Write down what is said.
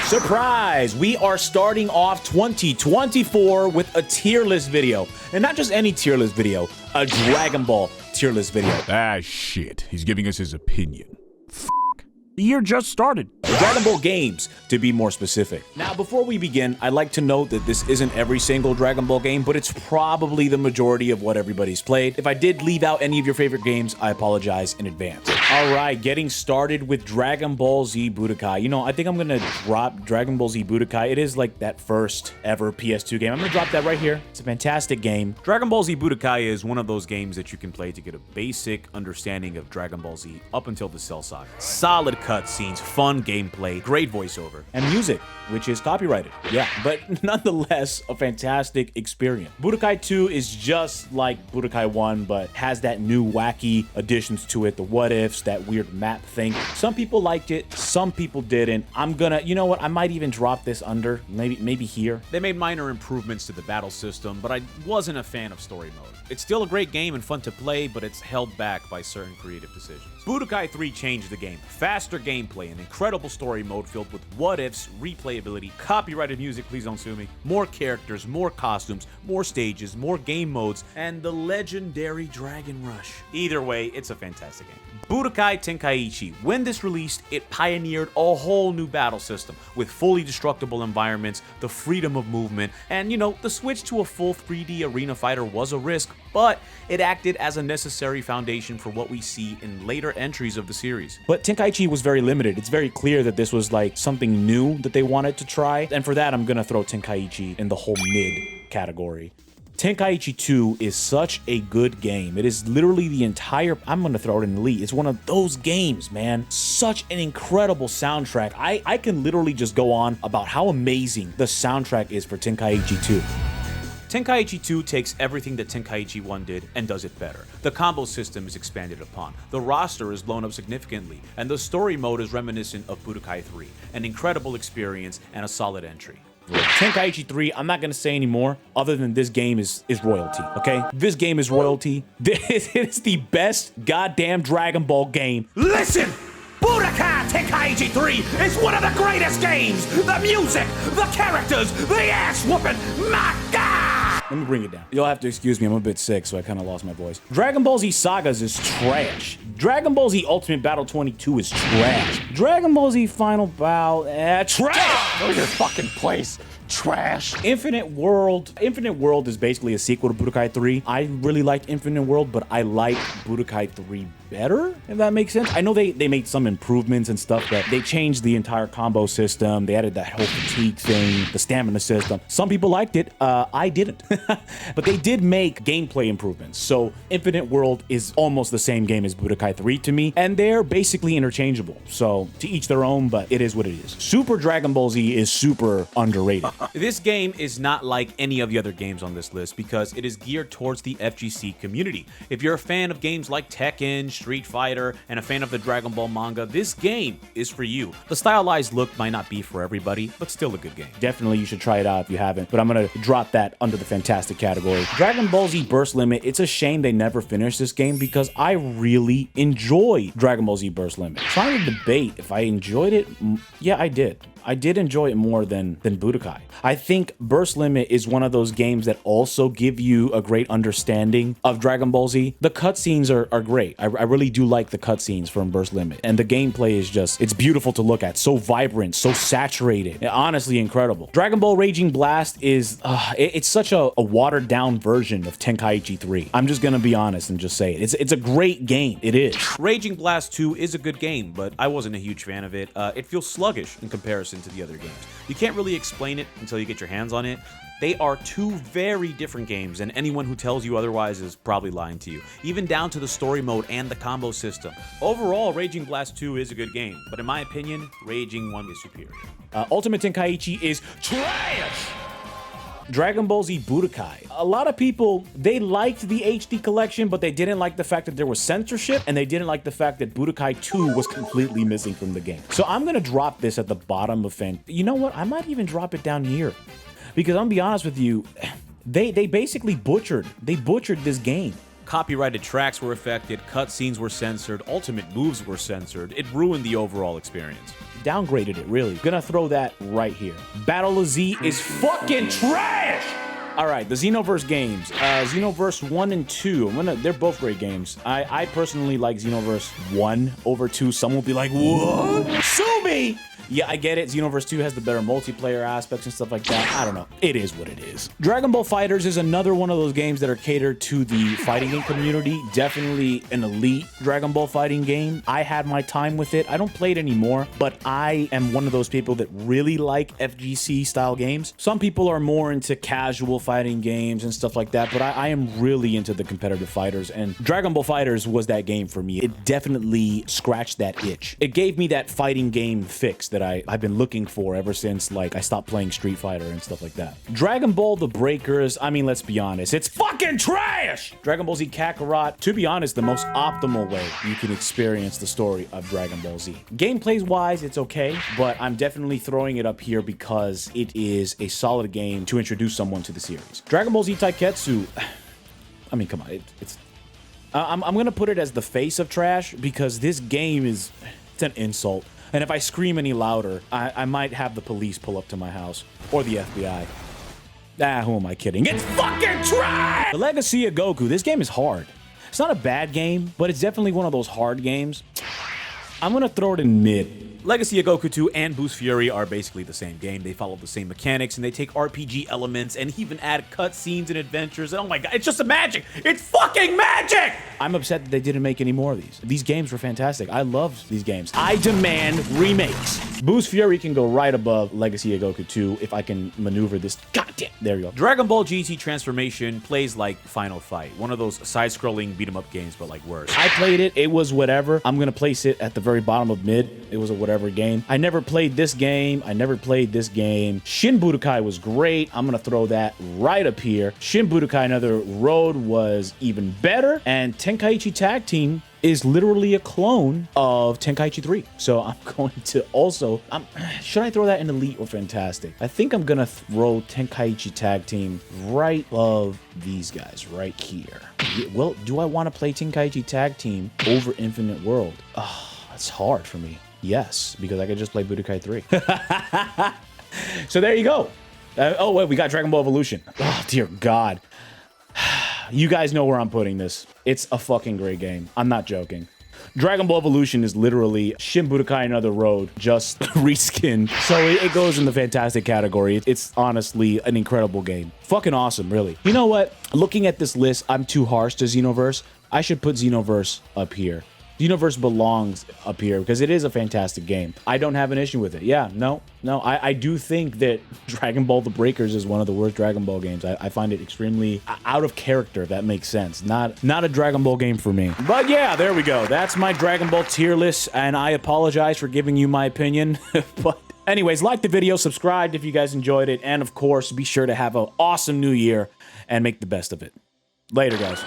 Surprise! We are starting off 2024 with a tier list video. And not just any tier list video, a Dragon Ball tier list video. Ah, shit. He's giving us his opinion. The year just started. Dragon Ball games, to be more specific. Now, before we begin, I'd like to note that this isn't every single Dragon Ball game, but it's probably the majority of what everybody's played. If I did leave out any of your favorite games, I apologize in advance. All right, getting started with Dragon Ball Z Budokai. You know, I think I'm gonna drop Dragon Ball Z Budokai. It is like that first ever PS2 game. I'm gonna drop that right here. It's a fantastic game. Dragon Ball Z Budokai is one of those games that you can play to get a basic understanding of Dragon Ball Z up until the Cell Saga. Solid cutscenes, fun gameplay, great voiceover, and music, which is copyrighted. Yeah, but nonetheless, a fantastic experience. Budokai 2 is just like Budokai 1, but has that new wacky additions to it, the what ifs, that weird map thing. Some people liked it, some people didn't. I'm gonna, you know what, I might even drop this under, maybe here. They made minor improvements to the battle system, but I wasn't a fan of story mode. It's still a great game and fun to play, but it's held back by certain creative decisions. Budokai 3 changed the game. Faster gameplay, an incredible story mode filled with what-ifs, replayability, copyrighted music, please don't sue me, more characters, more costumes, more stages, more game modes, and the legendary Dragon Rush. Either way, it's a fantastic game. Budokai Tenkaichi. When this released, it pioneered a whole new battle system with fully destructible environments, the freedom of movement, and you know, the switch to a full 3D arena fighter was a risk, but it acted as a necessary foundation for what we see in later entries of the series. But Tenkaichi was very limited. It's very clear that this was like something new that they wanted to try, and for that I'm gonna throw Tenkaichi in the whole mid category. Tenkaichi 2 is such a good game. It is literally the entire, I'm gonna throw it in elite. It's one of those games, man. Such an incredible soundtrack. I can literally just go on about how amazing the soundtrack is for Tenkaichi 2. Tenkaichi 2 takes everything that Tenkaichi 1 did and does it better. The combo system is expanded upon, the roster is blown up significantly, and the story mode is reminiscent of Budokai 3, an incredible experience and a solid entry. Tenkaichi 3, I'm not gonna say any more other than this game is royalty, okay? This game is royalty. This is the best goddamn Dragon Ball game. Listen! Budokai Tenkaichi 3 is one of the greatest games! The music, the characters, the ass whooping, my God! Let me bring it down. You'll have to excuse me, I'm a bit sick, so I kind of lost my voice. Dragon Ball Z Sagas is trash. Dragon Ball Z Ultimate Battle 22 is trash. Dragon Ball Z Final Bout, trash! Know your fucking place. Trash. Infinite World is basically a sequel to Budokai 3. I really liked Infinite World, but I like Budokai 3 better, if that makes sense. I know they made some improvements and stuff, but they changed the entire combo system. They added that whole fatigue thing, the stamina system. Some people liked it, I didn't. But they did make gameplay improvements. So Infinite World is almost the same game as Budokai 3 to me, and they're basically interchangeable. So to each their own, but it is what it is. Super Dragon Ball Z is super underrated. This game is not like any of the other games on this list because it is geared towards the FGC community. If you're a fan of games like Tekken, Street Fighter, and a fan of the Dragon Ball manga, this game is for you. The stylized look might not be for everybody, but still a good game. Definitely you should try it out if you haven't, but I'm gonna drop that under the fantastic category. Dragon Ball Z Burst Limit, it's a shame they never finished this game because I really enjoy Dragon Ball Z Burst Limit. Trying to debate if I enjoyed it, yeah, I did. I did enjoy it more than Budokai. I think Burst Limit is one of those games that also give you a great understanding of Dragon Ball Z. The cutscenes are great. I really do like the cutscenes from Burst Limit. And the gameplay is just, it's beautiful to look at. So vibrant, so saturated. Honestly incredible. Dragon Ball Raging Blast is, it's such a watered down version of Tenkaichi 3. I'm just gonna be honest and just say it. It's a great game. It is. Raging Blast 2 is a good game, but I wasn't a huge fan of it. It feels sluggish in comparison to the other games. You can't really explain it until you get your hands on it. They are two very different games, and anyone who tells you otherwise is probably lying to you, even down to the story mode and the combo system. Overall, Raging Blast 2 is a good game, but in my opinion, Raging 1 is superior. Ultimate Tenkaichi is trash! Dragon Ball Z Budokai. A lot of people, they liked the HD collection, but they didn't like the fact that there was censorship, and they didn't like the fact that Budokai 2 was completely missing from the game. So I'm gonna drop this at the bottom of You know what? I might even drop it down here. Because I'm gonna be honest with you, they basically butchered this game. Copyrighted tracks were affected, cutscenes were censored, ultimate moves were censored. It ruined the overall experience. downgraded it, really. Gonna throw that right here. Battle of Z is fucking trash! All right, the Xenoverse games. Xenoverse 1 and 2. They're both great games. I personally like Xenoverse 1 over 2. Some will be like, what? Sue me! Yeah, I get it. Xenoverse 2 has the better multiplayer aspects and stuff like that. I don't know. It is what it is. Dragon Ball FighterZ is another one of those games that are catered to the fighting game community. Definitely an elite Dragon Ball fighting game. I had my time with it. I don't play it anymore, but I am one of those people that really like FGC style games. Some people are more into casual fighting games and stuff like that, but I am really into the competitive fighters, and Dragon Ball FighterZ was that game for me. It definitely scratched that itch. It gave me that fighting game fix that I've been looking for ever since, like, I stopped playing Street Fighter and stuff like that. Dragon Ball The Breakers, I mean, let's be honest, it's fucking trash! Dragon Ball Z Kakarot, to be honest, the most optimal way you can experience the story of Dragon Ball Z. Gameplays-wise, it's okay, but I'm definitely throwing it up here because it is a solid game to introduce someone to the series. Dragon Ball Z Taiketsu, I mean, come on, I'm gonna put it as the face of trash because this game it's an insult. And if I scream any louder, I might have the police pull up to my house. Or the FBI. Ah, who am I kidding? It's fucking trash! The Legacy of Goku. This game is hard. It's not a bad game, but it's definitely one of those hard games. I'm gonna throw it in mid. Legacy of Goku 2 and Boost Fury are basically the same game. They follow the same mechanics, and they take RPG elements and even add cutscenes and adventures. And oh my god, it's just a magic! It's fucking magic! I'm upset that they didn't make any more of these. These games were fantastic. I loved these games. I demand remakes. Boost Fury can go right above Legacy of Goku 2 if I can maneuver this. Goddamn. There you go. Dragon Ball GT Transformation plays like Final Fight. One of those side-scrolling beat-em-up games, but like worse. I played it. It was whatever. I'm gonna place it at the very bottom of mid. It was a whatever game. I never played this game. I never played this game. Shin Budokai was great. I'm gonna throw that right up here. Shin Budokai Another Road was even better. And Tenkaichi Tag Team is literally a clone of Tenkaichi 3. So I'm going to also, should I throw that in Elite or Fantastic? I think I'm gonna throw Tenkaichi Tag Team right above these guys right here. Well, do I want to play Tenkaichi Tag Team over Infinite World? Oh, that's hard for me. Yes, because I could just play Budokai 3. So there you go. Oh, wait, we got Dragon Ball Evolution. Oh, dear God. You guys know where I'm putting this. It's a fucking great game. I'm not joking. Dragon Ball Evolution is literally Shin Budokai Another Road, just reskinned. So it goes in the fantastic category. It's honestly an incredible game. Fucking awesome, really. You know what? Looking at this list, I'm too harsh to Xenoverse. I should put Xenoverse up here. Xenoverse belongs up here because it is a fantastic game. I don't have an issue with it. Yeah, no. I do think that Dragon Ball The Breakers is one of the worst Dragon Ball games. I find it extremely out of character, if that makes sense. Not a Dragon Ball game for me. But yeah, there we go. That's my Dragon Ball tier list, and I apologize for giving you my opinion. But anyways, like the video, subscribe if you guys enjoyed it, and of course, be sure to have an awesome new year and make the best of it. Later, guys.